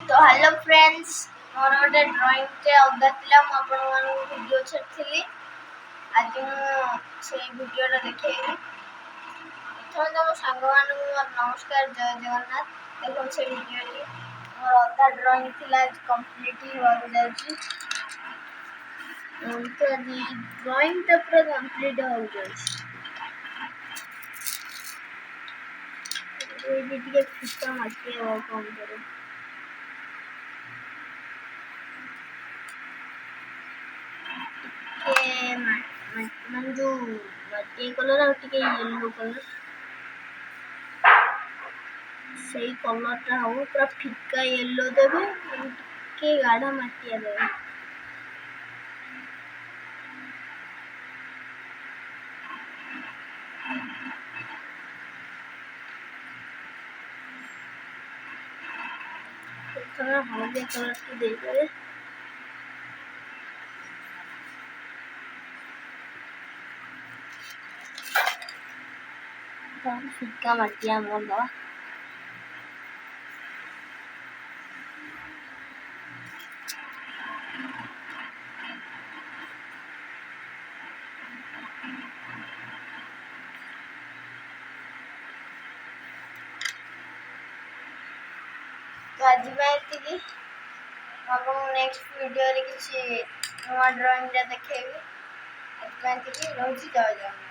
तो hello friends मोर गोटे drawing टे अगातिला मु आपण मानु वीडियो छाडथिली आज मु से वीडियो टा देखैबी प्रथम तो मो संग मानु नमस्कार जय जगन्नाथ देखो से वीडियो टी मोर अधा ड्रॉइंग थिला कंप्लीट हो जाउची तो ड्रॉइंग टा पूरा कंप्लीट हो जाउची ये भी फिटा माटी हो कम करे के मन जो माटी कलर और टिके येलो कलर सही कलर टा हो पूरा फिका येलो देबे के गाढ़ा माटिया देबे थोड़ा हल्के कलर के दे देबे फिका माटिया मोर दवा तो आज मैं आपको नेक्स्ट वीडियो रे किसी नवा ड्राइंग रे देखेबी आज मैं रोज जय जगन्नाथ।